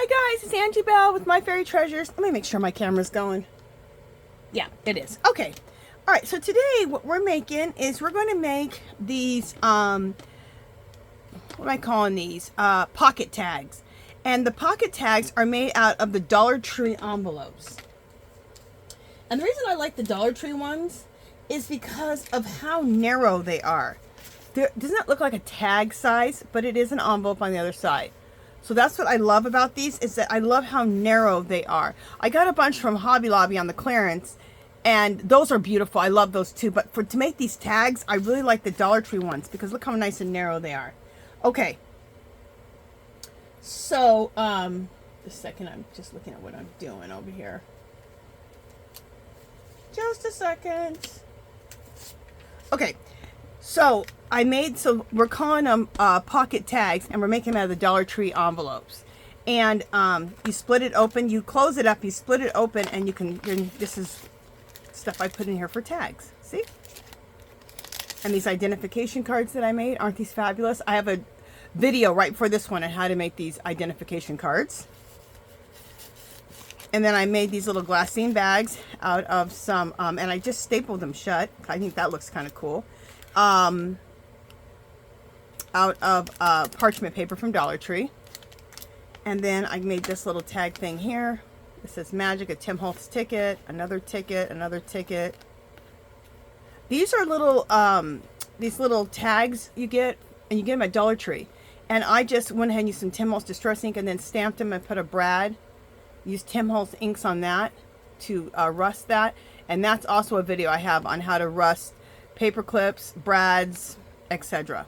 Hi guys, it's Angie Bell with My Fairy Treasures. Let me make sure my camera's going. Yeah, it is. Okay. All right, so today what we're making is we're going to make these, what am I calling these? Pocket tags. And the pocket tags are made out of the Dollar Tree envelopes. And the reason I like the Dollar Tree ones is because of how narrow they are. It does not look like a tag size, but it is an envelope on the other side. So that's what I love about these, is that I love how narrow they are. I got a bunch from Hobby Lobby on the clearance, and those are beautiful. I love those too. But to make these tags, I really like the Dollar Tree ones because look how nice and narrow they are. Okay. So, just a second. I'm just looking at what I'm doing over here. Just a second. Okay. So we're calling them pocket tags, and we're making them out of the Dollar Tree envelopes. And you split it open, you close it up, you split it open, and this is stuff I put in here for tags. See? And these identification cards that I made, aren't these fabulous? I have a video right before this one on how to make these identification cards. And then I made these little glassine bags out of some, and I just stapled them shut. I think that looks kind of cool. Out of parchment paper from Dollar Tree. And then I made this little tag thing here. It says Magic, a Tim Holtz ticket, another ticket, another ticket. These are little, these little tags you get, and you get them at Dollar Tree. And I just went ahead and used some Tim Holtz Distress ink and then stamped them and put a brad. Used Tim Holtz inks on that to rust that. And that's also a video I have on how to rust paper clips, brads, etc.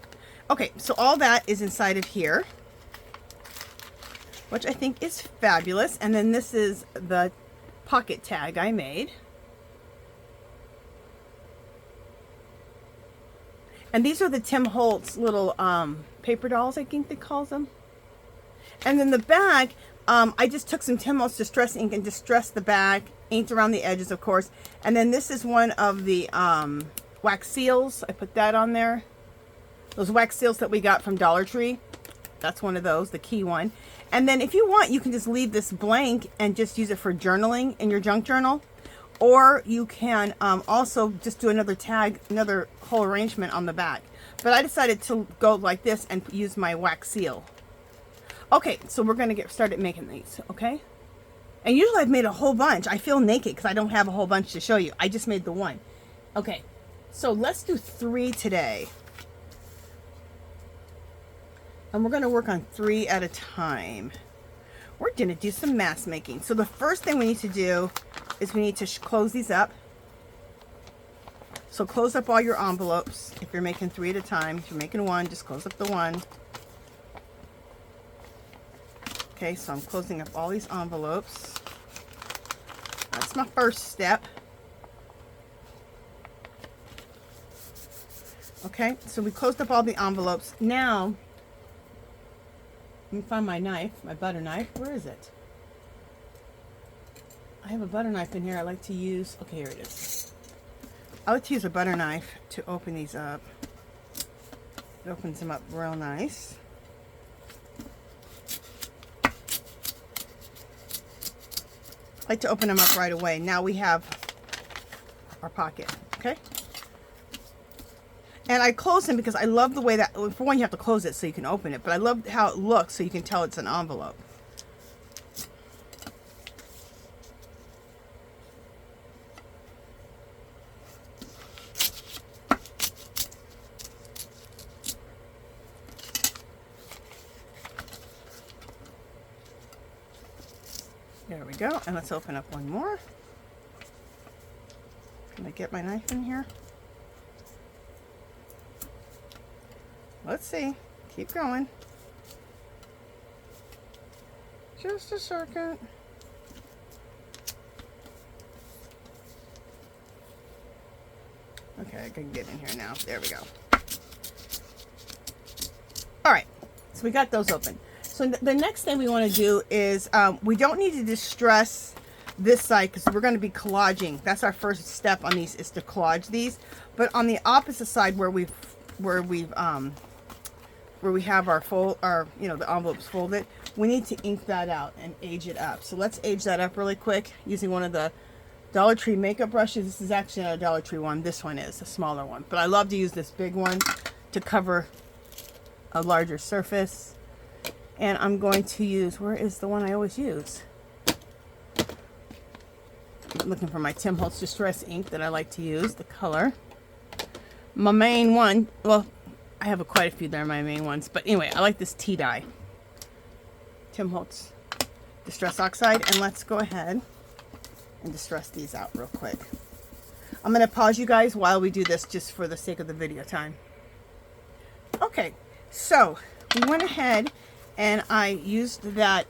Okay, so all that is inside of here, which I think is fabulous. And then this is the pocket tag I made. And these are the Tim Holtz little paper dolls, I think they call them. And then the bag, I just took some Tim Holtz Distress ink and distressed the bag, inked around the edges, of course. And then this is one of the wax seals. I put that on there. Those wax seals that we got from Dollar Tree. That's one of those, the key one. And then if you want, you can just leave this blank and just use it for journaling in your junk journal. Or you can also just do another tag, another whole arrangement on the back. But I decided to go like this and use my wax seal. Okay, so we're going to get started making these, okay? And usually I've made a whole bunch. I feel naked because I don't have a whole bunch to show you. I just made the one. Okay, so let's do 3 today. And we're going to work on 3 at a time. We're going to do some mask making. So the first thing we need to do is we need to close these up. So close up all your envelopes if you're making 3 at a time. If you're making 1, just close up the 1. Okay, so I'm closing up all these envelopes. That's my first step. Okay, so we closed up all the envelopes. Now, let me find my knife, my butter knife. Where is it? I have a butter knife in here I like to use. Okay, here it is. I like to use a butter knife to open these up. It opens them up real nice. I like to open them up right away. Now we have our pocket, okay? And I close them because I love the way that, for one, you have to close it so you can open it, but I love how it looks so you can tell it's an envelope. There we go, and let's open up one more. Can I get my knife in here? Let's see. Keep going. Just a second. Okay, I can get in here now. There we go. All right, so we got those open. So the next thing we want to do is we don't need to distress this side because we're going to be collaging. That's our first step on these, is to collage these. But on the opposite side where we've where we have our you know, the envelopes folded, we need to ink that out and age it up. So let's age that up really quick using one of the Dollar Tree makeup brushes. This is actually not a Dollar Tree one. This one is a smaller one, but I love to use this big one to cover a larger surface. And I'm going to use, where is the one I always use? I'm looking for my Tim Holtz Distress ink that I like to use, the color. My main one, well, I have quite a few there, my main ones, but anyway, I like this tea dye. Tim Holtz Distress Oxide, and let's go ahead and distress these out real quick. I'm going to pause you guys while we do this just for the sake of the video time. Okay, so we went ahead and I used that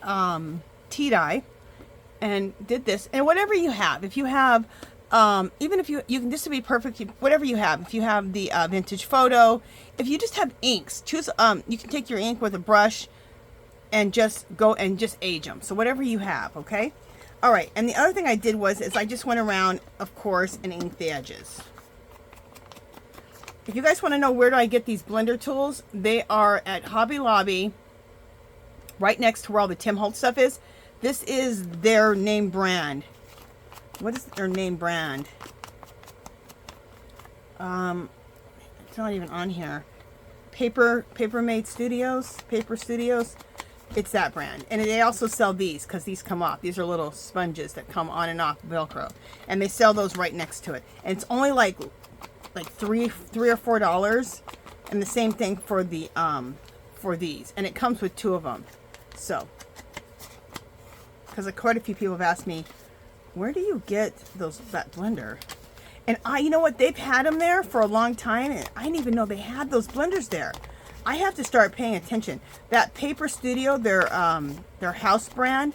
tea dye and did this. And whatever you have, if you have, even if you can, just to be perfect, whatever you have, if you have the vintage photo, if you just have inks, choose, you can take your ink with a brush and just go and just age them. So whatever you have, okay? All right, and the other thing I did was I just went around, of course, and inked the edges. If you guys want to know where do I get these blender tools, they are at Hobby Lobby, right next to where all the Tim Holtz stuff is. This is their name brand. What is their name brand? It's not even on here. Paper Studios. It's that brand. And they also sell these because these come off. These are little sponges that come on and off Velcro. And they sell those right next to it. And it's only like $3 or $4. And the same thing for the for these. And it comes with 2 of them. So, because quite a few people have asked me, where do you get that blender? And you know what? They've had them there for a long time, and I didn't even know they had those blenders there. I have to start paying attention. That Paper Studio, their house brand,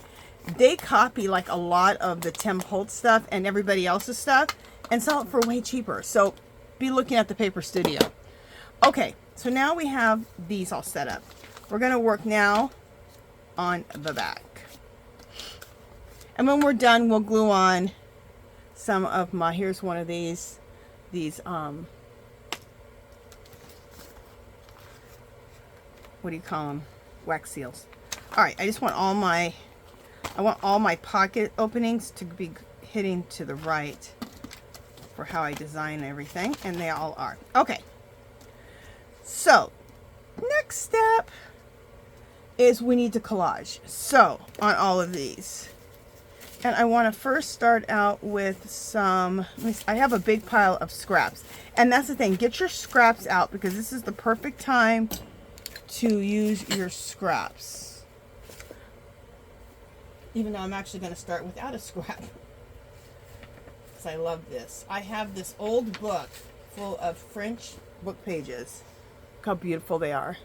they copy like a lot of the Tim Holtz stuff and everybody else's stuff and sell it for way cheaper. So be looking at the Paper Studio. Okay, so now we have these all set up. We're going to work now on the back. And when we're done, we'll glue on some of my, here's one of these what do you call them? Wax seals. All right, I just want all my pocket openings to be hitting to the right for how I design everything, and they all are. Okay. So, next step is we need to collage. So, on all of these. And I want to first start out with some, I have a big pile of scraps. And that's the thing, get your scraps out because this is the perfect time to use your scraps. Even though I'm actually going to start without a scrap. Because I love this. I have this old book full of French book pages. Look how beautiful they are.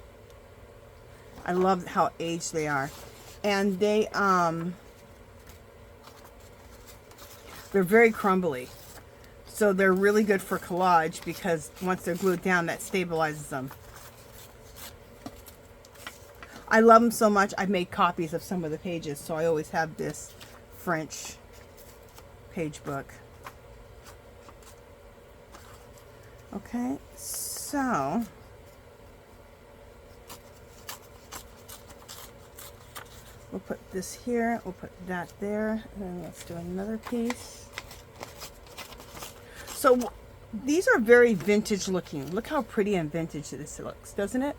I love how aged they are. And they're very crumbly. So they're really good for collage because once they're glued down, that stabilizes them. I love them so much, I've made copies of some of the pages, so I always have this French page book. Okay, so we'll put this here, we'll put that there, and then let's do another piece. So these are very vintage looking. Look how pretty and vintage this looks, doesn't it?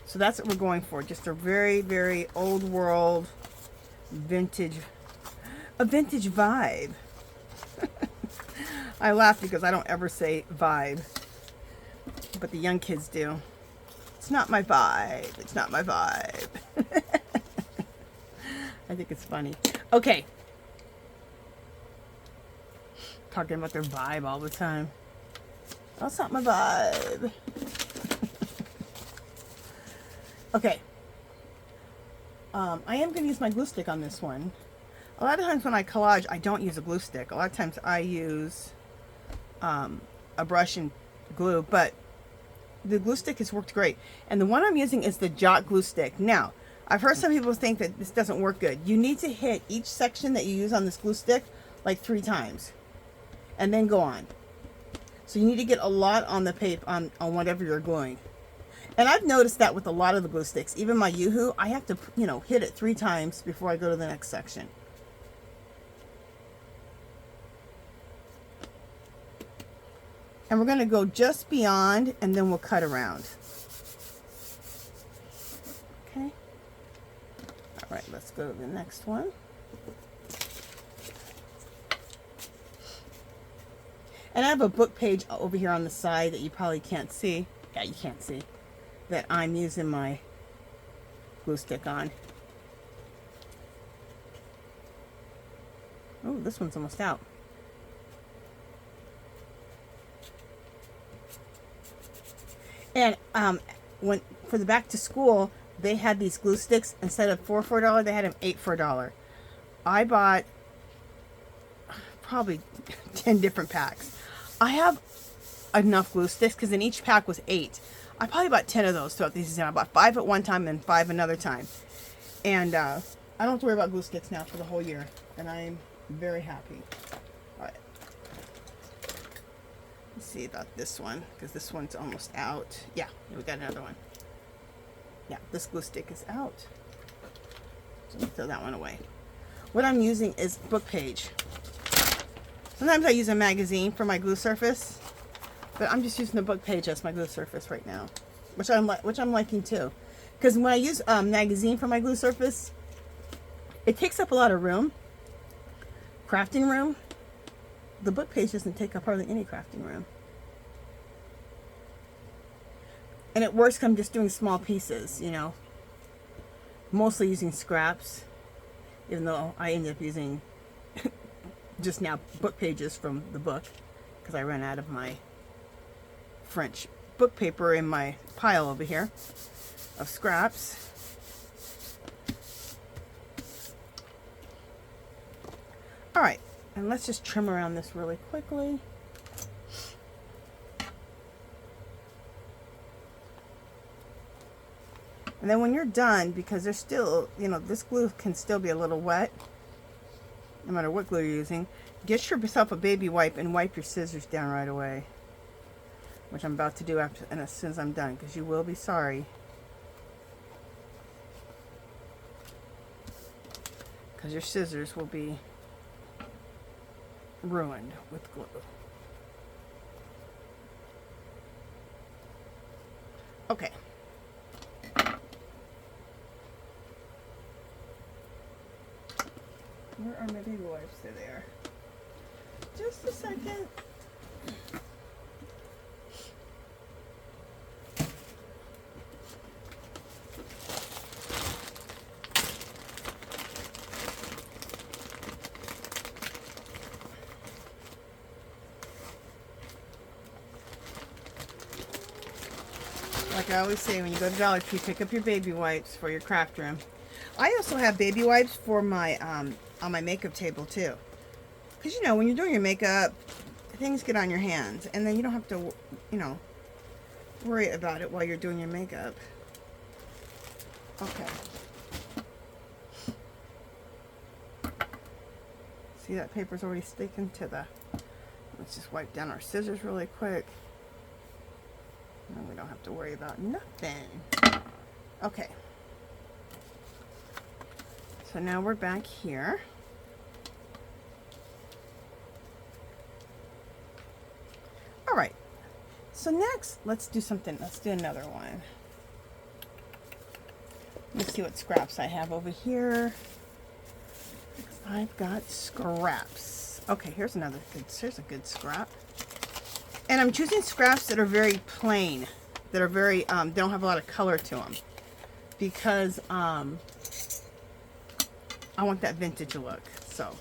So that's what we're going for. Just a very, very old world vintage vibe. I laugh because I don't ever say vibe, but the young kids do. It's not my vibe. It's not my vibe. I think it's funny. Okay. Talking about their vibe all the time. That's not my vibe. Okay. I am going to use my glue stick on this one. A lot of times when I collage, I don't use a glue stick. A lot of times I use a brush and glue, but the glue stick has worked great. And the one I'm using is the Jot glue stick. Now, I've heard some people think that this doesn't work good. You need to hit each section that you use on this glue stick like 3 times. And then go on. So you need to get a lot on the paper, on whatever you're gluing. And I've noticed that with a lot of the glue sticks, even my Yoo-Hoo, I have to, you know, hit it 3 times before I go to the next section. And we're going to go just beyond, and then we'll cut around. Okay. All right, let's go to the next one. And I have a book page over here on the side that you probably can't see. Yeah, you can't see. That I'm using my glue stick on. Oh, this one's almost out. And when for the back to school, they had these glue sticks. Instead of 4 for $1, they had them 8 for $1. I bought probably 10 different packs. I have enough glue sticks because in each pack was 8. I probably bought 10 of those throughout the season. I bought 5 at one time and 5 another time. And I don't have to worry about glue sticks now for the whole year. And I'm very happy. All right. Let's see about this one, because this one's almost out. Yeah, we got another one. Yeah, this glue stick is out. So let me throw that one away. What I'm using is book page. Sometimes I use a magazine for my glue surface, but I'm just using the book page as my glue surface right now, which I'm liking too. Because when I use magazine for my glue surface, it takes up a lot of room, crafting room. The book page doesn't take up hardly any crafting room. And it works when I'm just doing small pieces, you know. Mostly using scraps, even though I ended up using just now book pages from the book because I ran out of my French book paper in my pile over here of scraps. All right, and let's just trim around this really quickly. And then when you're done, because there's still, you know, this glue can still be a little wet, no matter what glue you're using, get yourself a baby wipe and wipe your scissors down right away. Which I'm about to do after, and as soon as I'm done, because you will be sorry. Because your scissors will be ruined with glue. Okay. Where are my baby wipes? There they are. Just a second. Like I always say, when you go to Dollar Tree, pick up your baby wipes for your craft room. I also have baby wipes for my on my makeup table too, because you know when you're doing your makeup, things get on your hands, and then you don't have to, you know, worry about it while you're doing your makeup. Okay. See, that paper's already sticking to the. Let's just wipe down our scissors really quick. And we don't have to worry about nothing. Okay. So now we're back here. All right. So next, let's do something. Let's do another one. Let's see what scraps I have over here. I've got scraps. Okay, here's a good scrap. And I'm choosing scraps that are very plain, that are very, don't have a lot of color to them, because I want that vintage look. So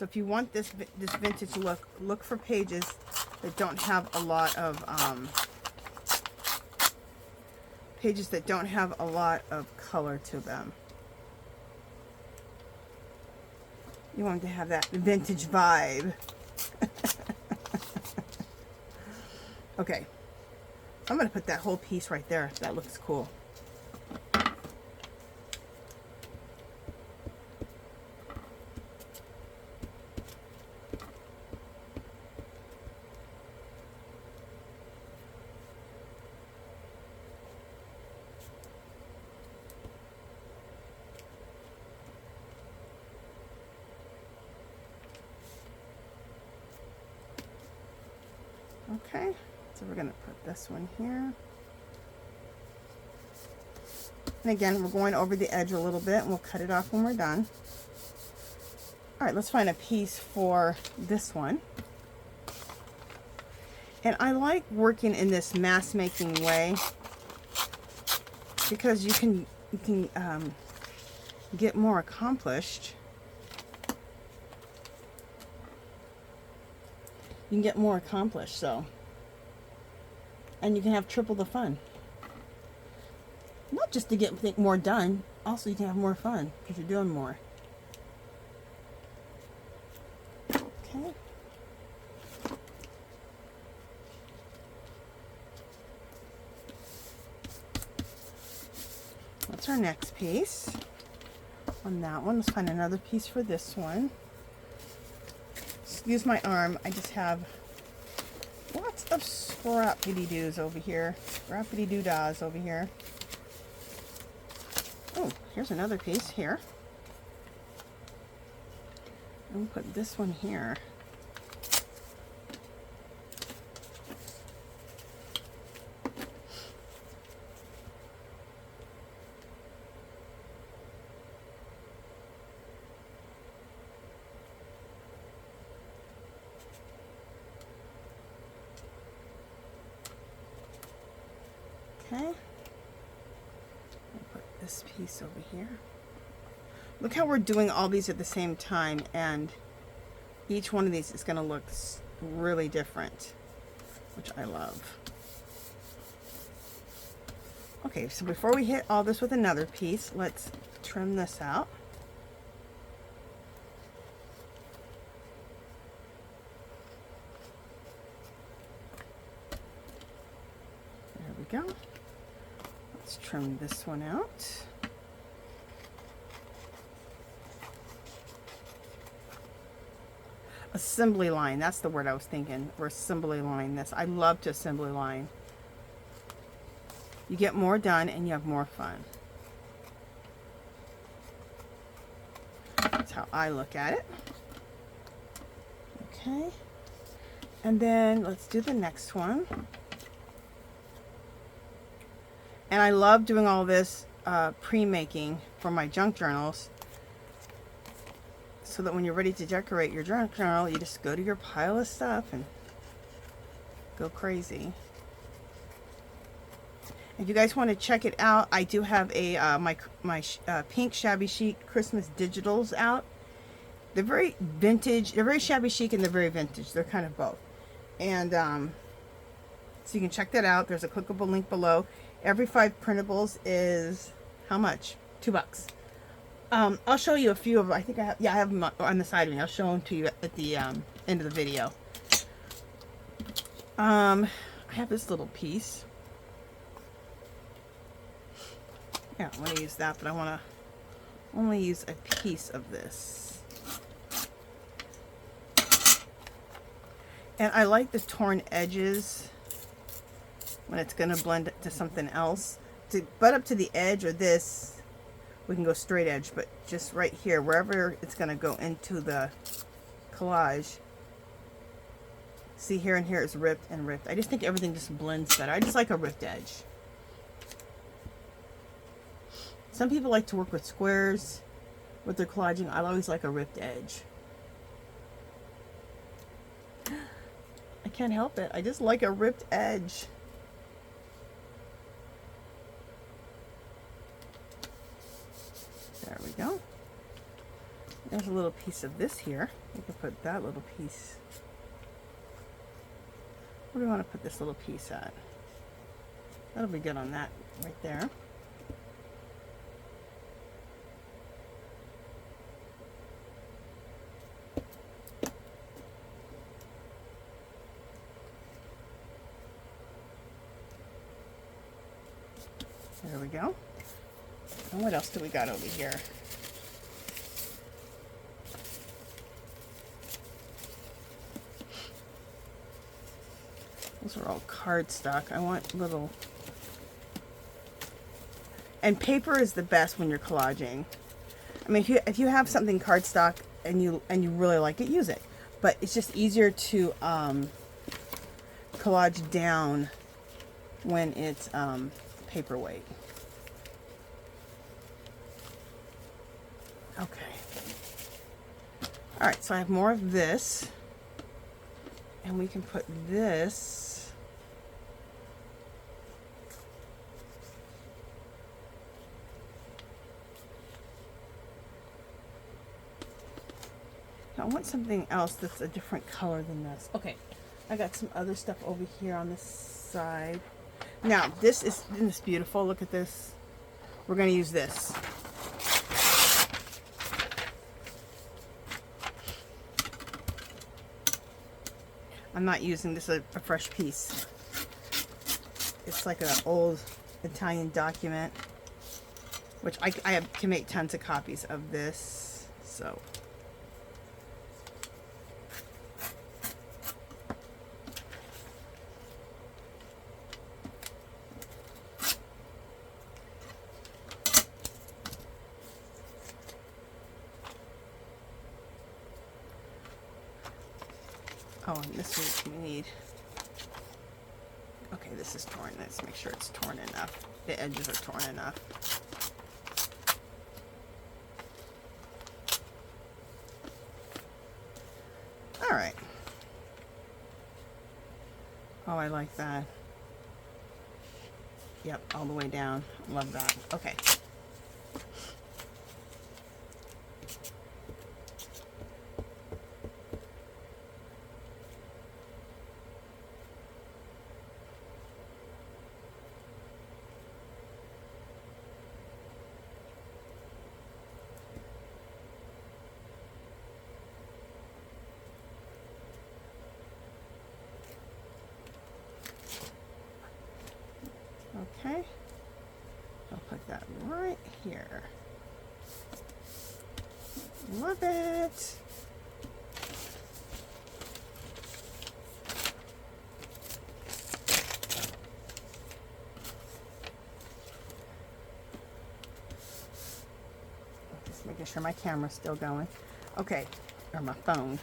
if you want this vintage look, look for pages that don't have a lot of color to them. You want to have that vintage vibe. Okay, I'm going to put that whole piece right there. That looks cool. Okay, so we're gonna put this one here. And again, we're going over the edge a little bit, and we'll cut it off when we're done. All right, let's find a piece for this one. And I like working in this mask making way because you can get more accomplished. You can get more accomplished, so. And you can have triple the fun. Not just to get more done, also you can have more fun because you're doing more. Okay. That's our next piece. On that one, let's find another piece for this one. Excuse my arm, I just have lots of scrappity-doos over here. Scrappity-doo-dahs over here. Oh, here's another piece here. I'll put this one here. Okay. I'll put this piece over here. Look how we're doing all these at the same time, and each one of these is going to look really different, which I love. Okay, so before we hit all this with another piece, let's trim this out. There we go. Let's trim this one out. Assembly line, that's the word I was thinking. Or assembly line this. I love to assembly line. You get more done and you have more fun. That's how I look at it. Okay. And then let's do the next one. And I love doing all this pre-making for my junk journals, so that when you're ready to decorate your junk journal, you just go to your pile of stuff and go crazy. If you guys want to check it out, I do have a my pink shabby chic Christmas digitals out. They're very vintage. They're very shabby chic and they're very vintage. They're kind of both. And so you can check that out. There's a clickable link below. Every 5 printables is how much? $2. I'll show you a few of them. I think I have, yeah, I have them on the side of me. I'll show them to you at the end of the video. I have this little piece. Yeah, I want to use that, but I want to only use a piece of this. And I like the torn edges when it's going to blend it to something else. To butt up to the edge or this, we can go straight edge, but just right here, wherever it's going to go into the collage. See, here and here is ripped and ripped. I just think everything just blends better. I just like a ripped edge. Some people like to work with squares with their collaging. I always like a ripped edge. I can't help it. I just like a ripped edge. There we go. There's a little piece of this here. We can put that little piece. Where do we want to put this little piece at? That'll be good on that right there. There we go. And what else do we got over here? Those are all cardstock. I want little... And paper is the best when you're collaging. I mean, if you have something cardstock and you really like it, use it. But it's just easier to collage down when it's paperweight. Okay. All right, so I have more of this, and we can put this I want something else that's a different color than this. Okay, I got some other stuff over here on this side. Now, isn't this beautiful? Look at this. We're going to use this. I'm not using this a fresh piece. It's like an old Italian document, which I can make tons of copies of this. So. Oh, and this is we need. Okay, this is torn. Let's make sure it's torn enough. The edges are torn enough. All right. Oh, I like that. Yep, all the way down. Love that. Okay. Okay, I'll put that right here. Love it. Just making sure my camera's still going. Okay, or my phone.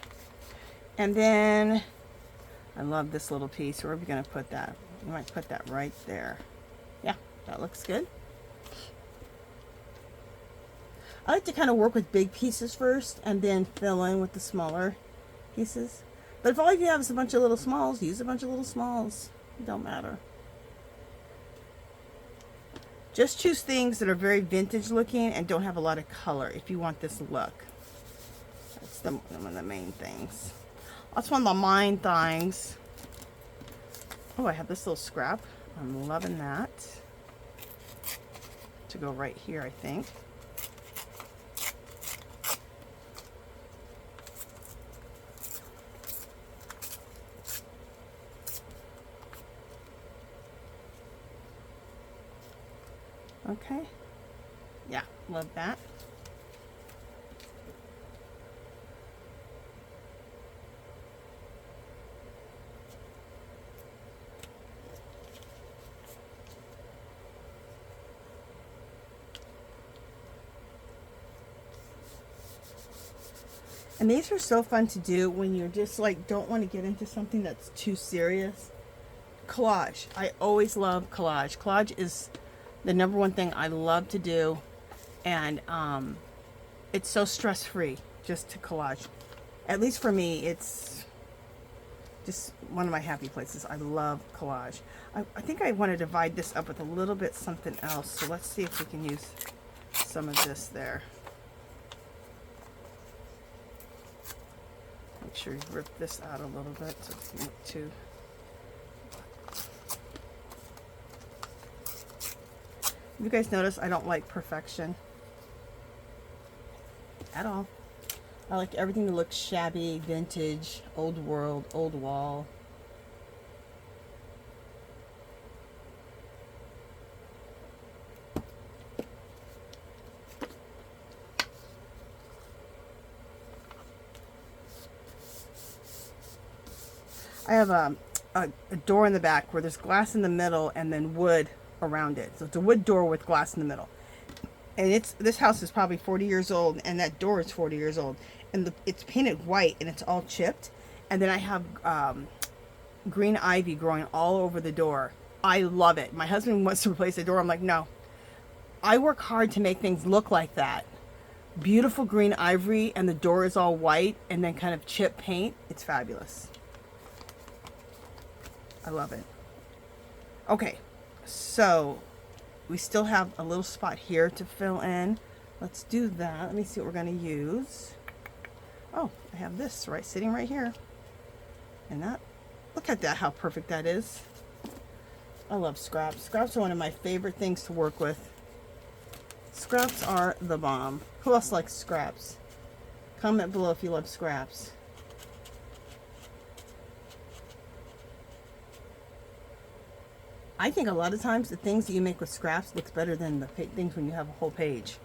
And then I love this little piece. Where are we going to put that? We might put that right there. Yeah, that looks good. I like to kind of work with big pieces first and then fill in with the smaller pieces. But if all you have is a bunch of little smalls, use a bunch of little smalls. It don't matter. Just choose things that are very vintage looking and don't have a lot of color if you want this look. That's one of the main things. That's one of the main things. Oh, I have this little scrap. I'm loving that. To go right here, I think. Okay. Yeah, love that. And these are so fun to do when you're just like don't want to get into something that's too serious. Collage. I always love collage. Collage is the number one thing I love to do, and it's so stress-free just to collage. At least for me, it's just one of my happy places. I love collage. I think I want to divide this up with a little bit something else, so let's see if we can use some of this there. Make sure you rip this out a little bit so it doesn't look too. You guys notice I don't like perfection at all. I like everything to look shabby, vintage, old world, old wall. I have a door in the back where there's glass in the middle and then wood around it. So it's a wood door with glass in the middle. And this house is probably 40 years old, and that door is 40 years old. And it's painted white and it's all chipped. And then I have green ivy growing all over the door. I love it. My husband wants to replace the door. I'm like, no. I work hard to make things look like that. Beautiful green ivory, and the door is all white, and then kind of chip paint. It's fabulous. I love it. Okay, so we still have a little spot here to fill in. Let's do that. Let me see what we're going to use. Oh, I have this sitting right here. And that, look at that, how perfect that is. I love scraps. Scraps are one of my favorite things to work with. Scraps are the bomb. Who else likes scraps? Comment below if you love scraps. I think a lot of times the things that you make with scraps looks better than the things when you have a whole page.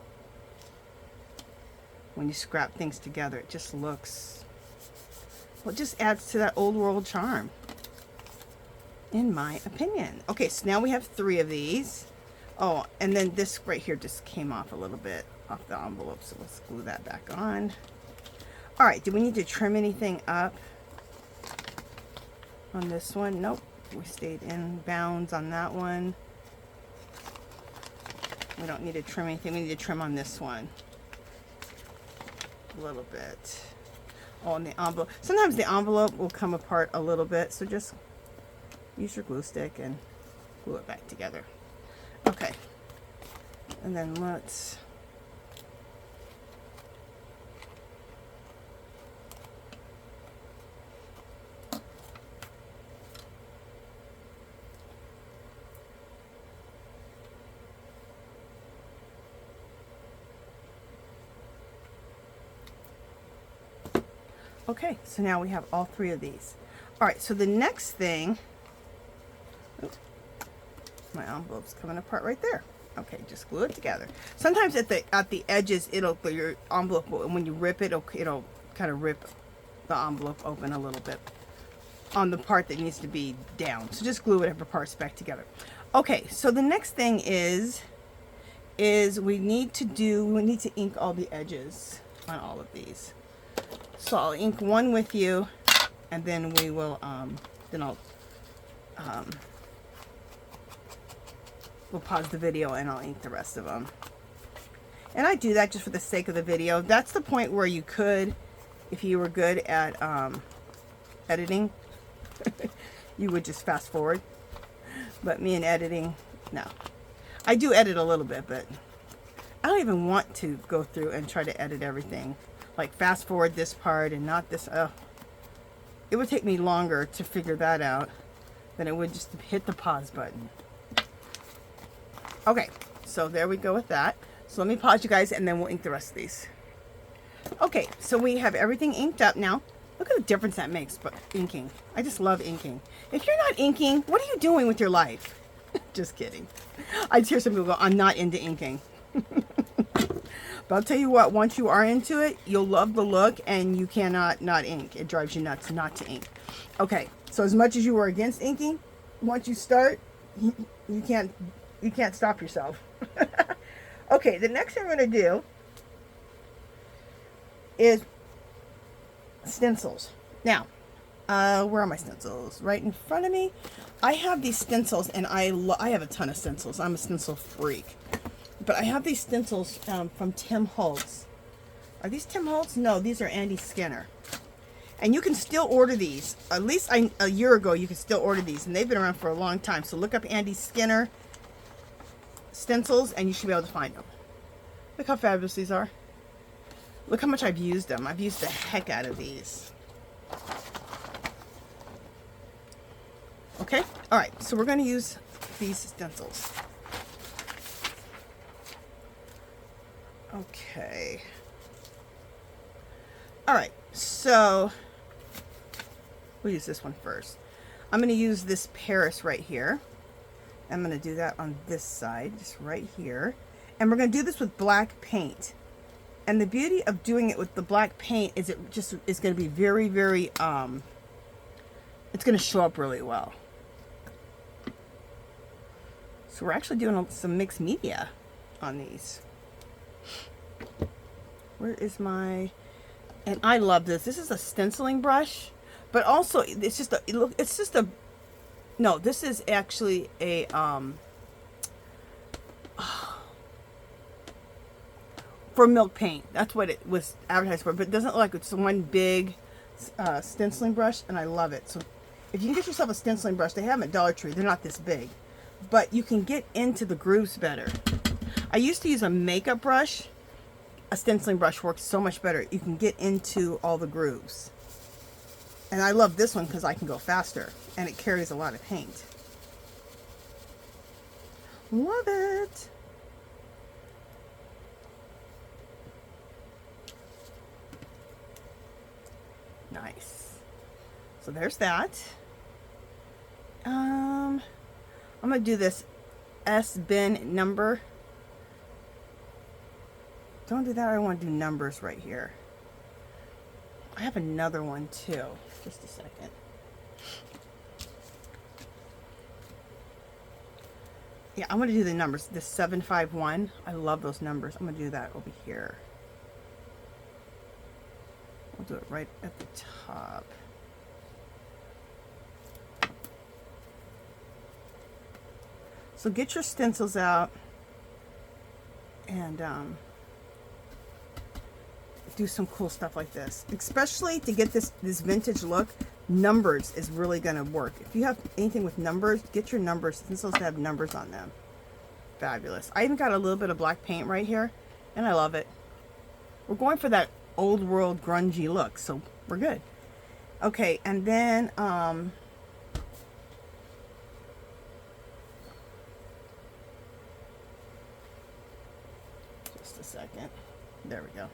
When you scrap things together, it just looks, well, it just adds to that old world charm, in my opinion. Okay, so now we have 3 of these. Oh, and then this right here just came off a little bit off the envelope, so let's glue that back on. All right, do we need to trim anything up on this one? Nope, we stayed in bounds on that one. We don't need to trim anything. We need to trim on this one a little bit. Oh, and the envelope. Sometimes the envelope will come apart a little bit, so just use your glue stick and glue it back together. Okay, and then let's okay, so now we have all 3 of these. All right, so the next thing, oops, my envelope's coming apart right there. Okay, just glue it together. Sometimes at the edges, your envelope will, when you rip it, it'll kind of rip the envelope open a little bit on the part that needs to be down. So just glue whatever parts back together. Okay, so the next thing is we need to ink all the edges on all of these. So I'll ink one with you, and then we will, we'll pause the video and I'll ink the rest of them. And I do that just for the sake of the video. That's the point where you could, if you were good at editing, you would just fast forward. But me and editing, no. I do edit a little bit, but I don't even want to go through and try to edit everything. Like fast forward this part and not this. It would take me longer to figure that out than it would just to hit the pause button. Okay, so there we go with that. So let me pause you guys and then we'll ink the rest of these. Okay, so we have everything inked up now. Look at the difference that makes, but inking. I just love inking. If you're not inking, what are you doing with your life? Just kidding. I'd hear some people go, I'm not into inking. But I'll tell you what, once you are into it, you'll love the look and you cannot not ink. It drives you nuts not to ink. Okay, so as much as you are against inking, once you start, you can't stop yourself. Okay, the next thing I'm going to do is stencils. Now, where are my stencils? Right in front of me. I have these stencils, and I have a ton of stencils. I'm a stencil freak. But I have these stencils from Tim Holtz. Are these Tim Holtz? No, these are Andy Skinner. And you can still order these. At least a year ago, you could still order these. And they've been around for a long time. So look up Andy Skinner stencils, and you should be able to find them. Look how fabulous these are. Look how much I've used them. I've used the heck out of these. Okay? Alright, so we're going to use these stencils. Okay. Alright, so we'll use this one first. I'm going to use this Paris right here. I'm going to do that on this side, just right here. And we're going to do this with black paint. And the beauty of doing it with the black paint is it just is going to be very, very, it's going to show up really well. So we're actually doing some mixed media on these. Where is my, and I love this. This is a stenciling brush, But also, it's just a look. It's just a no. This is actually a for milk paint. That's what it was advertised for. But it doesn't look like it's one big stenciling brush, and I love it. So if you can get yourself a stenciling brush, they have them at Dollar Tree. They're not this big, but you can get into the grooves better. I used to use a makeup brush. A stenciling brush works so much better. You can get into all the grooves. And I love this one because I can go faster and it carries a lot of paint. Love it. Nice. So there's that. I'm gonna do this S-bin number. Don't do that. I want to do numbers right here. I have another one too. Just a second. Yeah, I'm going to do the numbers. This 751. I love those numbers. I'm going to do that over here. I'll do it right at the top. So get your stencils out and do some cool stuff like this. Especially to get this vintage look, numbers is really going to work. If you have anything with numbers, get your numbers, stencils that have numbers on them. Fabulous. I even got a little bit of black paint right here, and I love it. We're going for that old world grungy look, so we're good. Okay, and then just a second. There we go.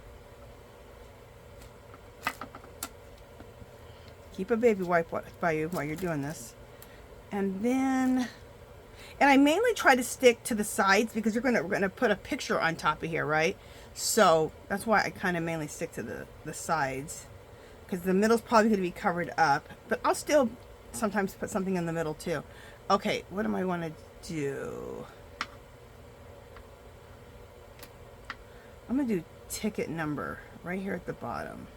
Keep a baby wipe by you while you're doing this. And then, and I mainly try to stick to the sides because we're gonna put a picture on top of here, right? So that's why I kind of mainly stick to the sides, because the middle's probably gonna be covered up, but I'll still sometimes put something in the middle too. Okay, what do I want to do? I'm gonna do ticket number right here at the bottom.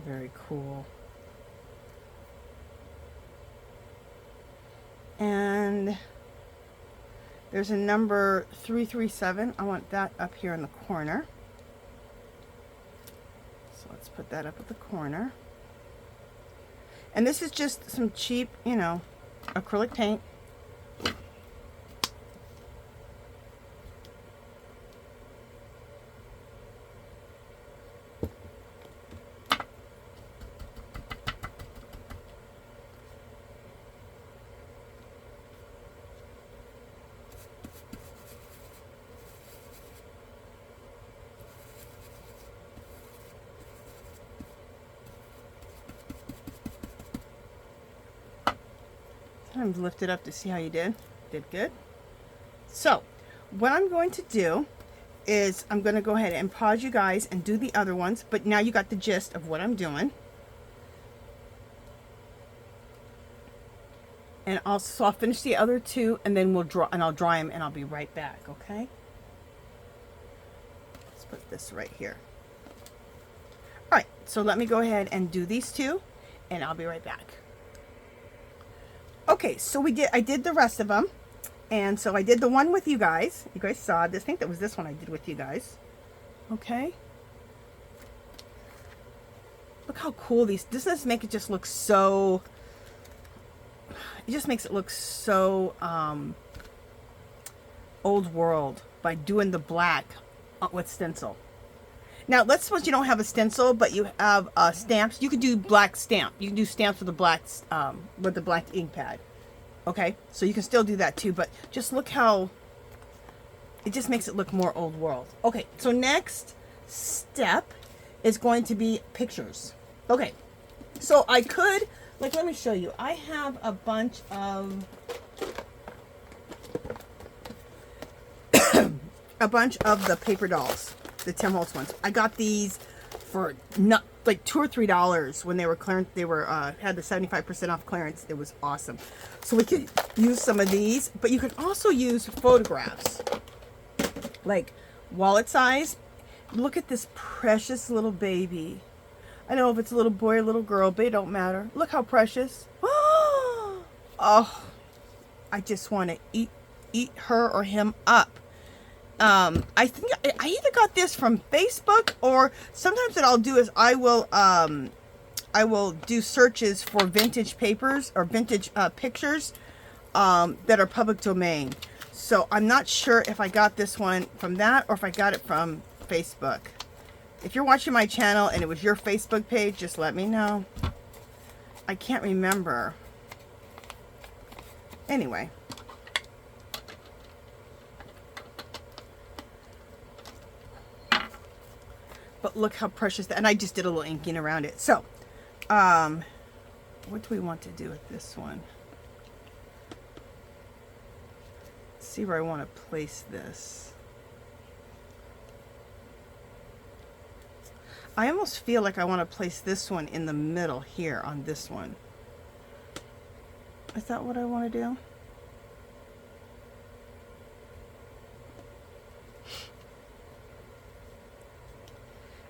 Very cool. And there's a number 337. I want that up here in the corner. So let's put that up at the corner. And this is just some cheap, you know, acrylic paint. Sometimes lift it up to see how you did. Did good. So what I'm going to do is I'm going to go ahead and pause you guys and do the other ones, but now you got the gist of what I'm doing. And I'll finish the other two, and then I'll dry them, and I'll be right back. Okay. Let's put this right here. All right. So let me go ahead and do these two, and I'll be right back. Okay, so I did the rest of them, and so I did the one with you guys. You guys saw this. I think that was this one I did with you guys. Okay. Look how cool these. This does make it just look so. It just makes it look so old world by doing the black with stencil. Now, let's suppose you don't have a stencil, but you have stamps. You can do black stamp. You can do stamps with the black ink pad. Okay, so you can still do that too, but just look how it just makes it look more old world. Okay, so next step is going to be pictures. Okay, so I could, like, let me show you. I have a bunch of the paper dolls. The Tim Holtz ones. I got these for like $2 or $3 when they were clearance. They were had the 75% off clearance. It was awesome. So we could use some of these, but you can also use photographs, like wallet size. Look at this precious little baby. I don't know if it's a little boy or a little girl, but it don't matter. Look how precious. Oh, I just want to eat her or him up. I think I either got this from Facebook, or sometimes what I'll do is I will do searches for vintage papers or vintage pictures that are public domain. So I'm not sure if I got this one from that or if I got it from Facebook. If you're watching my channel and it was your Facebook page, just let me know. I can't remember. Anyway. But look how precious that, and I just did a little inking around it. So, what do we want to do with this one? Let's see where I want to place this. I almost feel like I want to place this one in the middle here on this one. Is that what I want to do?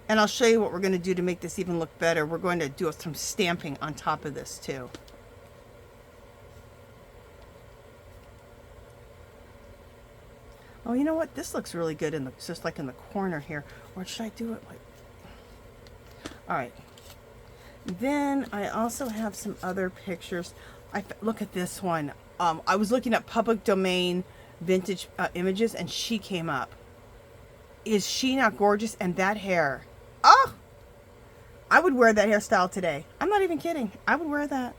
And I'll show you what we're going to do to make this even look better. We're going to do some stamping on top of this too. Oh, you know what? This looks really good in the, just like in the corner here. Or should I do it like... All right. Then I also have some other pictures. Look at this one. I was looking at public domain vintage images, and she came up. Is she not gorgeous? And that hair. Oh! I would wear that hairstyle today. I'm not even kidding. I would wear that.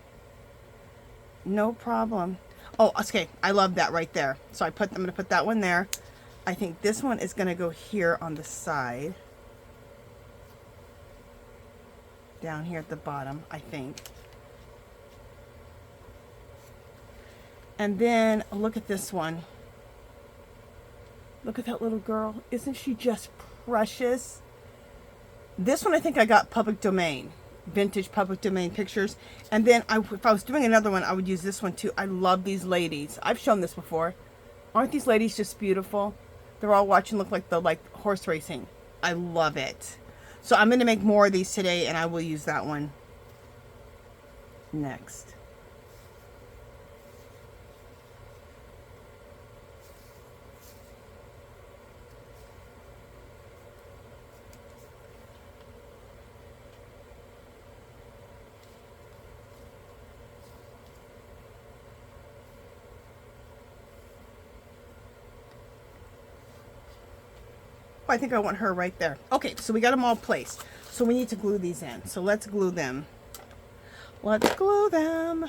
No problem. Oh, okay. I love that right there. So I'm going to put that one there. I think this one is going to go here on the side. Down here at the bottom, I think. And then look at this one. Look at that little girl. Isn't she just precious? This one I think I got public domain. Vintage public domain pictures. And then if I was doing another one, I would use this one too. I love these ladies. I've shown this before. Aren't these ladies just beautiful? They're all watching, look like the horse racing. I love it. So I'm going to make more of these today, and I will use that one next. I think I want her right there. Okay, so we got them all placed. So we need to glue these in. So let's glue them. Let's glue them.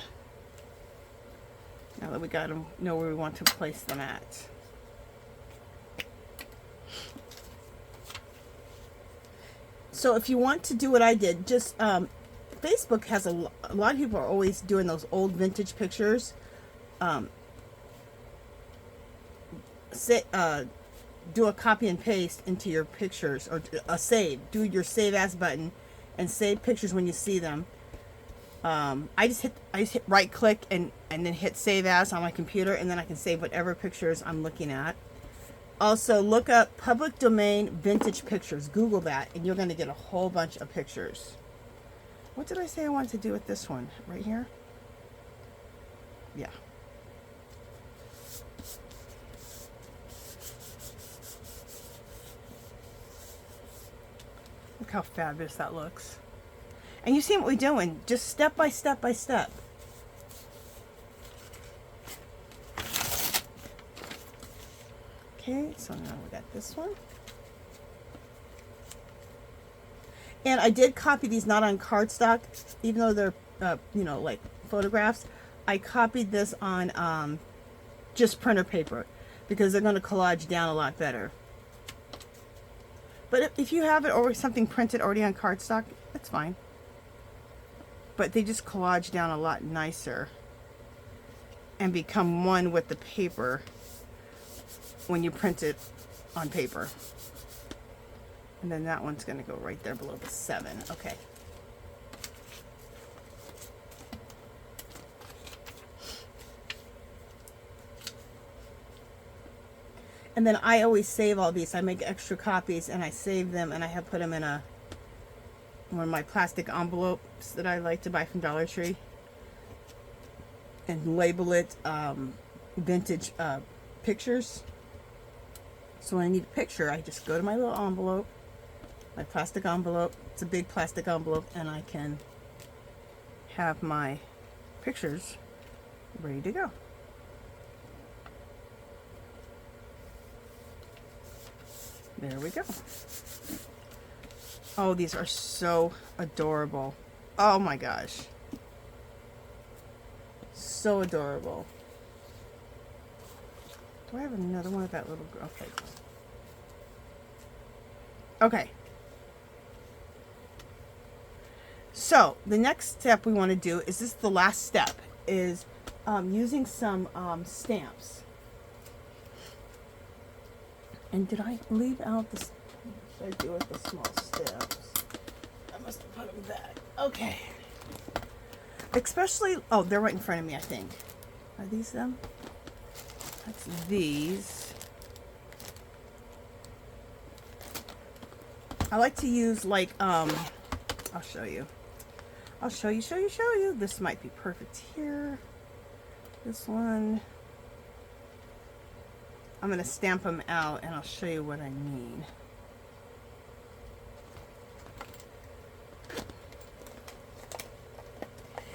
Now that we got them, know where we want to place them at. So if you want to do what I did, just Facebook has a lot of people are always doing those old vintage pictures. Do a copy and paste into your pictures, or a save. Do your save as button and save pictures when you see them. I just hit right click and then hit save as on my computer, and then I can save whatever pictures I'm looking at. Also, look up public domain vintage pictures. Google that, and you're going to get a whole bunch of pictures. What did I say I wanted to do with this one? Right here? Yeah. Look how fabulous that looks. And you see what we're doing, just step by step by step. Okay, so now we got this one. And I did copy these not on cardstock, even though they're, you know, like photographs. I copied this on just printer paper because they're going to collage down a lot better. But if you have it or something printed already on cardstock, that's fine. But they just collage down a lot nicer and become one with the paper when you print it on paper. And then that one's going to go right there below the 7. Okay. And then I always save all these. I make extra copies and I save them, and I have put them in one of my plastic envelopes that I like to buy from Dollar Tree, and label it vintage pictures. So when I need a picture, I just go to my little envelope, my plastic envelope. It's a big plastic envelope, and I can have my pictures ready to go. There we go. Oh, these are so adorable. Oh my gosh. So adorable. Do I have another one of that little girl? Okay. Okay. So the next step we want to do is, this is the last step, is using some stamps. And did I leave out the, what should I do with the small stamps? I must have put them back. Okay. Especially, oh, they're right in front of me, I think. Are these them? That's these. I like to use like, I'll show you. I'll show you. This might be perfect here. This one. I'm going to stamp them out and I'll show you what I mean.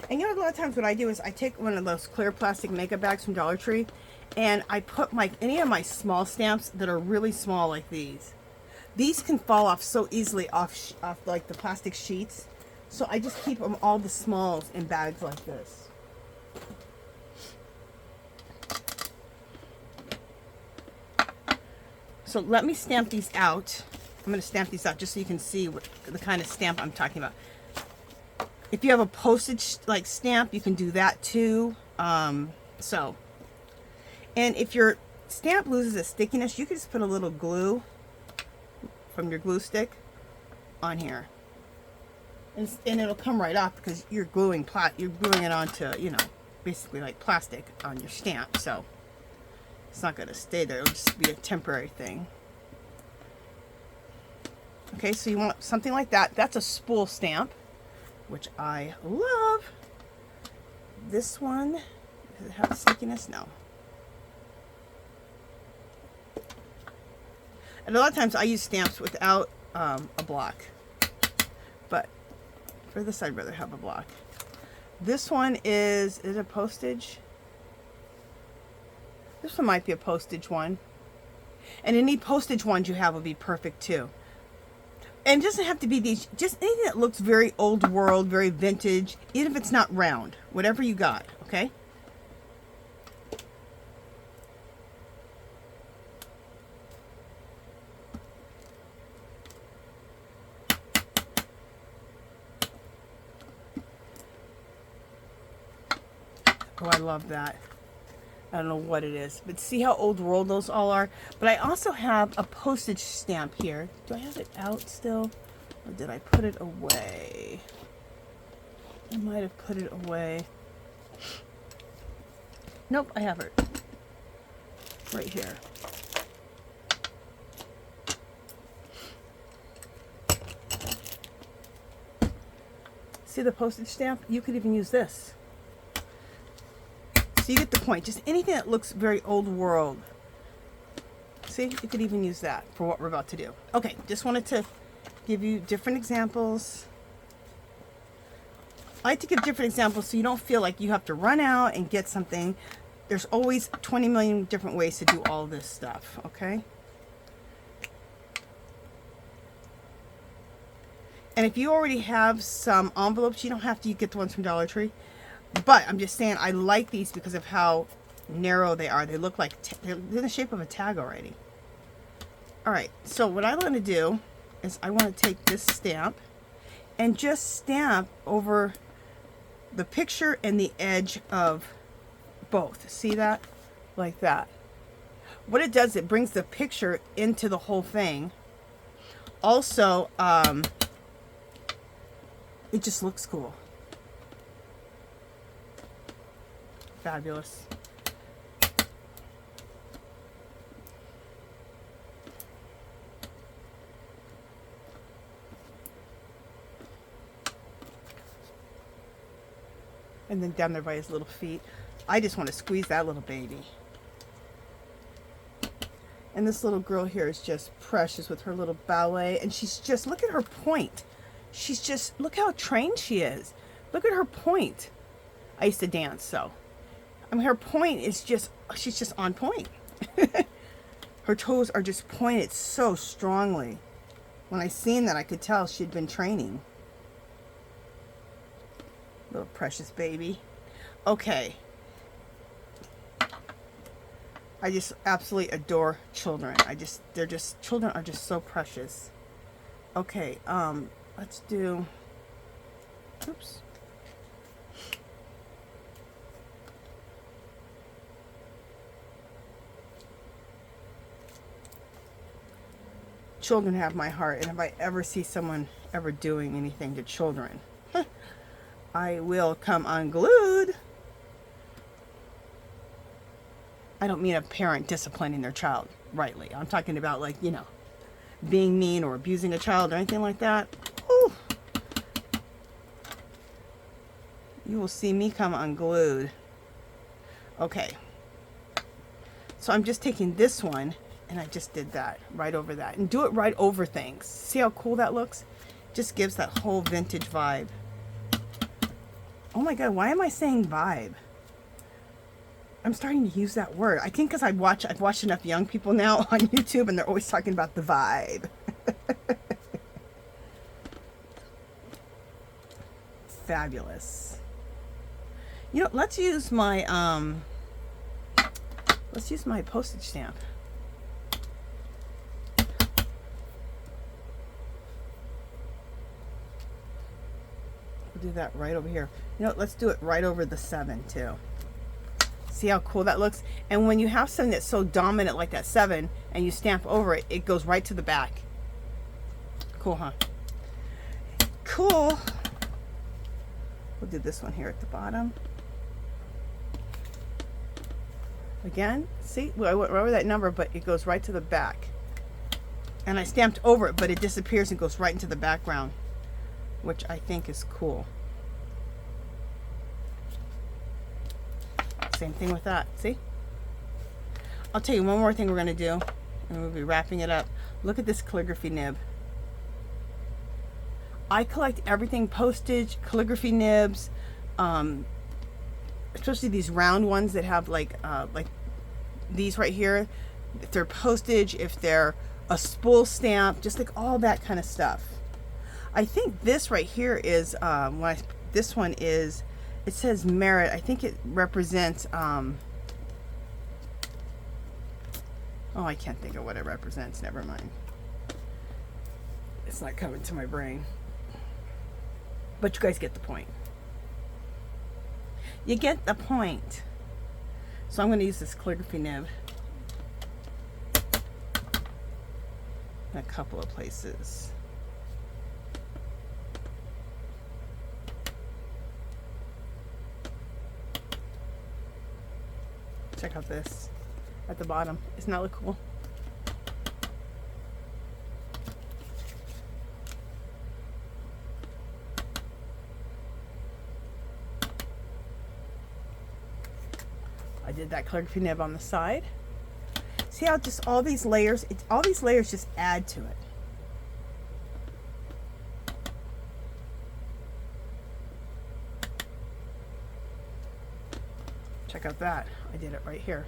And you know, a lot of times what I do is I take one of those clear plastic makeup bags from Dollar Tree, and I put any of my small stamps that are really small, like these. These can fall off so easily off like the plastic sheets. So I just keep them, all the smalls, in bags like this. So let me stamp these out. I'm going to stamp these out just so you can see what the kind of stamp I'm talking about. If you have a postage like stamp, you can do that too. And if your stamp loses its stickiness, you can just put a little glue from your glue stick on here, and it'll come right off, because you're gluing it onto, you know, basically like plastic on your stamp. So it's not going to stay there. It'll just be a temporary thing. Okay, so you want something like that. That's a spool stamp, which I love. This one, does it have stickiness? No. And a lot of times I use stamps without a block, but for this I'd rather have a block. This one is it a postage? This one might be a postage one. And any postage ones you have will be perfect too. And it doesn't have to be these, just anything that looks very old world, very vintage, even if it's not round, whatever you got, okay? Oh, I love that. I don't know what it is, but see how old world those all are? But I also have a postage stamp here. Do I have it out still? Or did I put it away? I might have put it away. Nope, I have it. Right here. See the postage stamp? You could even use this. So you get the point. Just anything that looks very old world. See, you could even use that for what we're about to do. Okay, just wanted to give you different examples. I like to give different examples so you don't feel like you have to run out and get something. There's always 20 million different ways to do all this stuff, okay? And if you already have some envelopes, you don't have to get the ones from Dollar Tree. But I'm just saying, I like these because of how narrow they are. They look like, they're in the shape of a tag already. Alright, so what I want to do is I want to take this stamp and just stamp over the picture and the edge of both. See that? Like that. What it does, it brings the picture into the whole thing. Also, it just looks cool. Fabulous. And then down there by his little feet. I just want to squeeze that little baby. And this little girl here is just precious with her little ballet. And she's just, look at her point. She's just, look how trained she is. Look at her point. I used to dance, so. I mean, her point is just, she's just on point. Her toes are just pointed so strongly. When I seen that, I could tell she'd been training. Little precious baby. Okay. I just absolutely adore children. Children are just so precious. Okay, let's do, oops. Children have my heart, and if I ever see someone ever doing anything to children, I will come unglued. I don't mean a parent disciplining their child rightly. I'm talking about, like, you know, being mean or abusing a child or anything like that. Ooh. You will see me come unglued. Okay. So I'm just taking this one, and I just did that right over that. And do it right over things. See how cool that looks? Just gives that whole vintage vibe. Oh my God, why am I saying vibe? I'm starting to use that word. I think because I've watched enough young people now on YouTube, and they're always talking about the vibe. Fabulous. You know, let's use my postage stamp. We'll do that right over here. You know, let's do it right over the 7 too. See how cool that looks? And when you have something that's so dominant like that 7 and you stamp over it, it goes right to the back. Cool, huh? Cool. We'll do this one here at the bottom. Again, see? Well, I went right over that number, but it goes right to the back. And I stamped over it, but it disappears and goes right into the background, which I think is cool. Same thing with that, see? I'll tell you one more thing we're going to do, and we'll be wrapping it up. Look at this calligraphy nib. I collect everything postage, calligraphy nibs, especially these round ones that have like these right here. If they're postage, if they're a spool stamp, just like all that kind of stuff. I think this right here is, this one is, it says merit. I think it represents, oh, I can't think of what it represents. Never mind. It's not coming to my brain. But you guys get the point. You get the point. So I'm going to use this calligraphy nib in a couple of places. Check out this at the bottom. Isn't that look cool? I did that calligraphy nib on the side. See how just all these layers, all these layers just add to it. Check out that. I did it right here.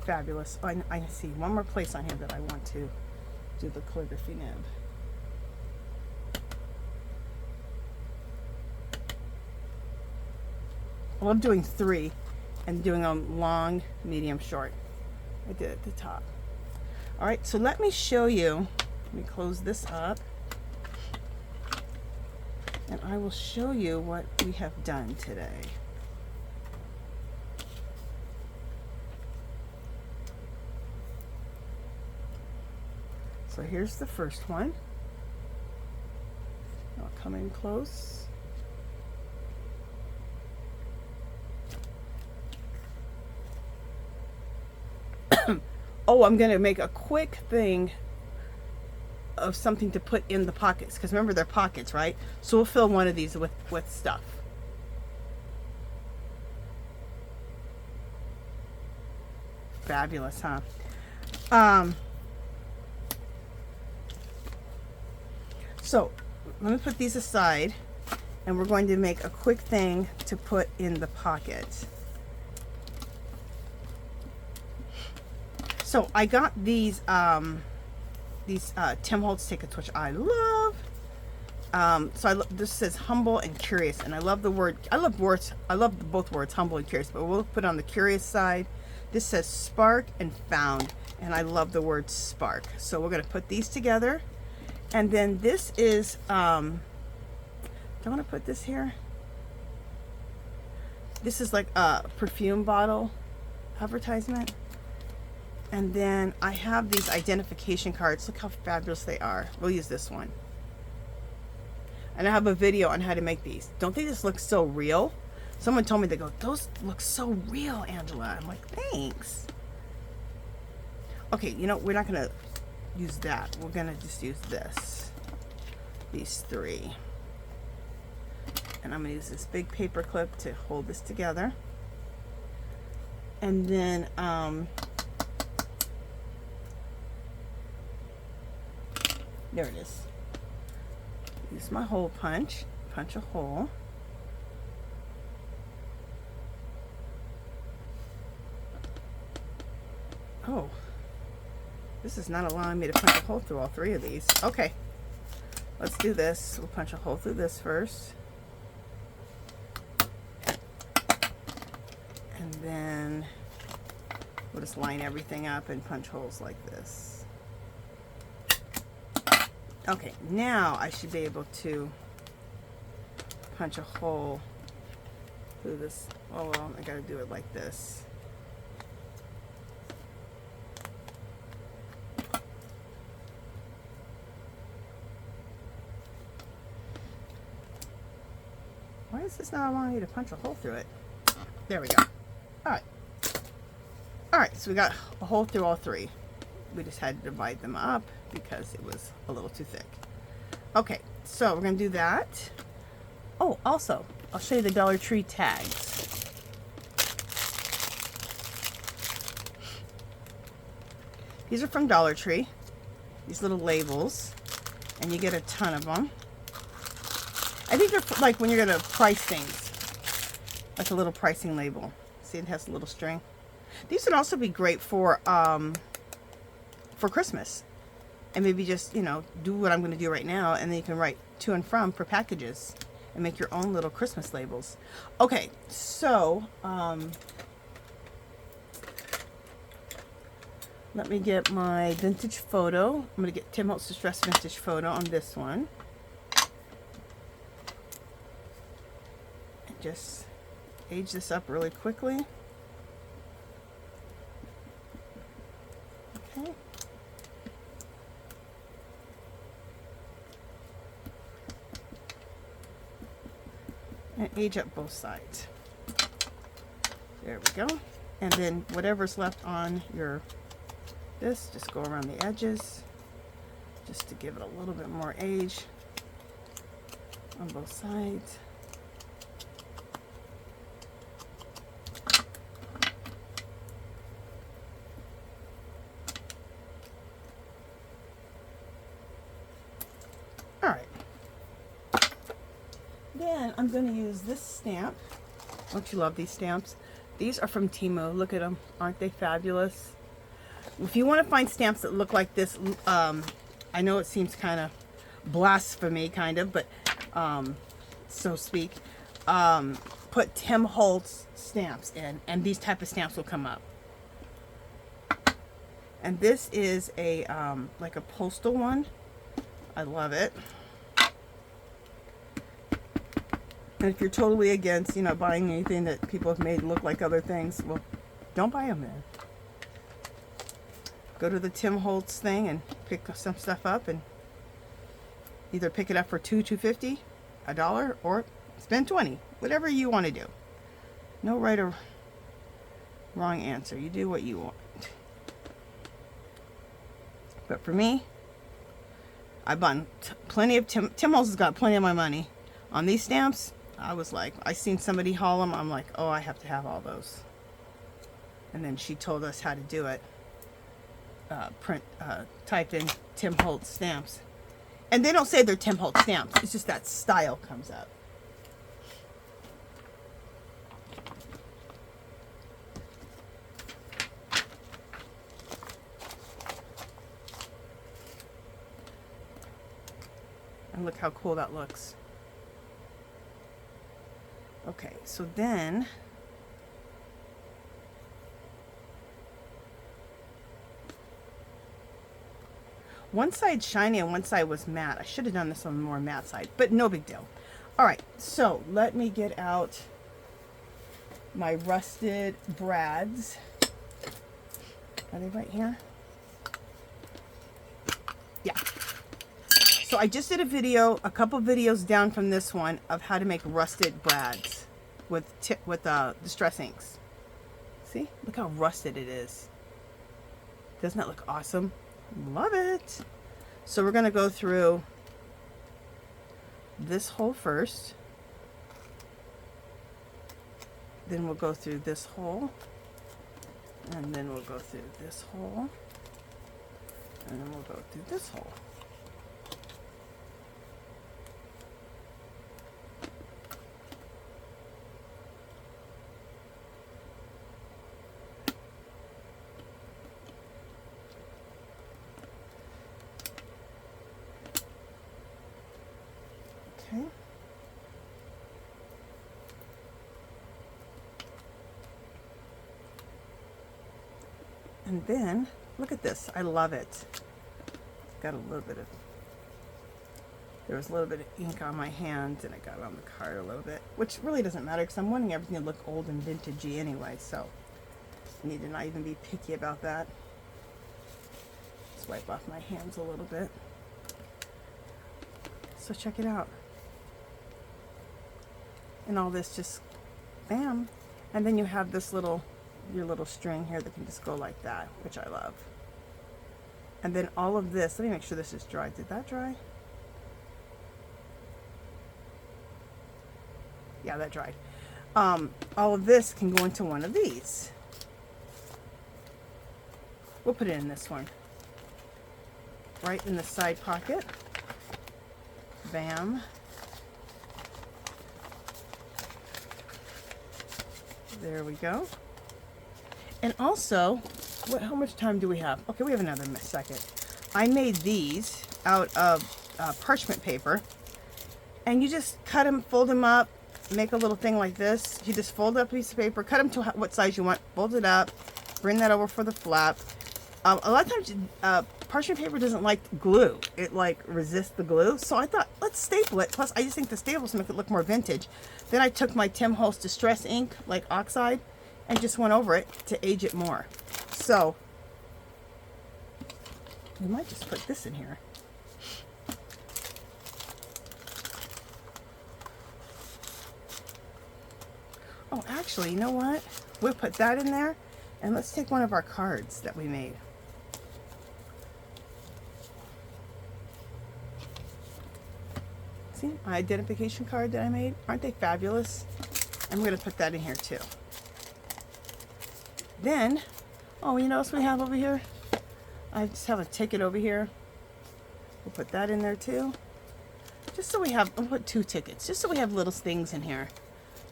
Fabulous. I see one more place on here that I want to do the calligraphy nib. I love doing 3 and doing them long, medium, short. I did it at the top. All right, so let me show you. Let me close this up. And I will show you what we have done today. So here's the first one. I'll come in close. Oh, I'm going to make a quick thing of something to put in the pockets, because remember they're pockets, right? So we'll fill one of these with stuff. Fabulous, huh? So let me put these aside, and we're going to make a quick thing to put in the pocket. So I got these Tim Holtz tickets, which I love. This says humble and curious, and I love the word. I love both words, humble and curious, but we'll put on the curious side. This says spark and found, and I love the word spark. So we're gonna put these together, and then this is. Do I want to put this here? This is like a perfume bottle advertisement. And then I have these identification cards. Look how fabulous they are. We'll use this one. And I have a video on how to make these. Don't they just look so real? Someone told me, they go, those look so real, Angela. I'm like, thanks. Okay, you know, we're not going to use that. We're going to just use this. These three. And I'm going to use this big paper clip to hold this together. And then, there it is. Use my hole punch. Punch a hole. Oh, this is not allowing me to punch a hole through all three of these. Okay, let's do this. We'll punch a hole through this first. And then we'll just line everything up and punch holes like this. Okay, now I should be able to punch a hole through this. Oh well, I gotta do it like this. Why is this not allowing me to punch a hole through it? There we go. Alright. Alright, so we got a hole through all three. We just had to divide them up because it was a little too thick. Okay, so we're going to do that. Oh, also, I'll show you the Dollar Tree tags. These are from Dollar Tree. These little labels. And you get a ton of them. I think they're like when you're going to price things. Like a little pricing label. See, it has a little string. These would also be great for Christmas. And maybe just, you know, do what I'm going to do right now, and then you can write to and from for packages and make your own little Christmas labels. Okay, so let me get my vintage photo. I'm going to get Tim Holtz Distress vintage photo on this one. And just age this up really quickly. Okay. And age up both sides. There we go. And then whatever's left on your this, just go around the edges just to give it a little bit more age on both sides. Alright. Then I'm going to use this stamp. Don't you love these stamps? These are from Temu. Look at them. Aren't they fabulous? If you want to find stamps that look like this, I know it seems kind of blasphemy, kind of, but so speak. Put Tim Holtz stamps in, and these type of stamps will come up. And this is a like a postal one. I love it. And if you're totally against, you know, buying anything that people have made look like other things, well, don't buy them then. Go to the Tim Holtz thing and pick some stuff up, and either pick it up for $2.50, $1, or spend $20. Whatever you want to do. No right or wrong answer. You do what you want. But for me, I bought plenty of Tim Holtz has got plenty of my money on these stamps. I was like, I seen somebody haul them. I'm like, oh, I have to have all those. And then she told us how to do it. Type in Tim Holtz stamps, and they don't say they're Tim Holtz stamps. It's just that style comes up. And look how cool that looks. Okay, so then one side shiny and one side was matte. I should have done this on the more matte side, but no big deal. All right, so let me get out my rusted brads. Are they right here? Yeah. So I just did a video, a couple videos down from this one, of how to make rusted brads with Distress inks. See, look how rusted it is. Doesn't that look awesome? Love it. So we're going to go through this hole first. Then we'll go through this hole. And then we'll go through this hole. And then we'll go through this hole. Okay. And then, look at this. I love it. Got a little bit of, there was a little bit of ink on my hand, and it got on the card a little bit, which really doesn't matter because I'm wanting everything to look old and vintagey anyway, so I need to not even be picky about that. Just wipe off my hands a little bit. So check it out. And all this just, bam. And then you have this little, your little string here that can just go like that, which I love. And then all of this, let me make sure this is dry. Did that dry? Yeah, that dried. All of this can go into one of these. We'll put it in this one. Right in the side pocket. Bam. There we go. And also, how much time do we have? Okay, we have another second. I made these out of parchment paper. And you just cut them, fold them up, make a little thing like this. You just fold up a piece of paper, cut them to what size you want, fold it up, bring that over for the flap. A lot of times, parchment paper doesn't like glue. It like resists the glue. So I thought, let's staple it. Plus, I just think the staples make it look more vintage. Then I took my Tim Holtz Distress ink, like oxide, and just went over it to age it more. So, we might just put this in here. Oh, actually, you know what? We'll put that in there, and let's take one of our cards that we made. See, my identification card that I made. Aren't they fabulous? I'm going to put that in here too. Then, oh, you know what else we have over here? I just have a ticket over here. We'll put that in there too. Just so we have, I'll put 2 tickets, just so we have little things in here.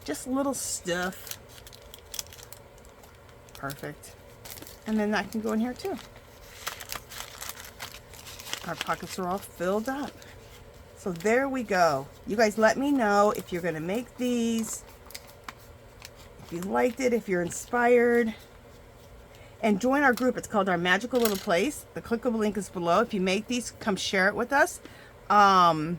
Just little stuff. Perfect. And then that can go in here too. Our pockets are all filled up. So there we go. You guys let me know if you're going to make these, if you liked it, if you're inspired. And join our group. It's called Our Magical Little Place. The clickable link is below. If you make these, come share it with us. Even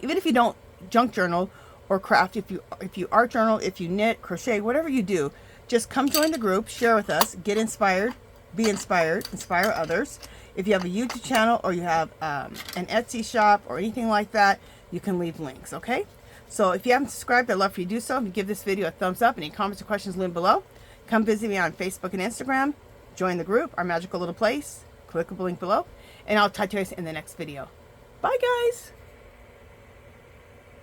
if you don't junk journal or craft, if you art journal, if you knit, crochet, whatever you do, just come join the group, share with us, get inspired, be inspired, inspire others. If you have a YouTube channel or you have an Etsy shop or anything like that, you can leave links, okay? So if you haven't subscribed, I'd love for you to do so. If you give this video a thumbs up, any comments or questions, leave below. Come visit me on Facebook and Instagram. Join the group, Our Magical Little Place. Clickable link below. And I'll talk to you guys in the next video. Bye, guys.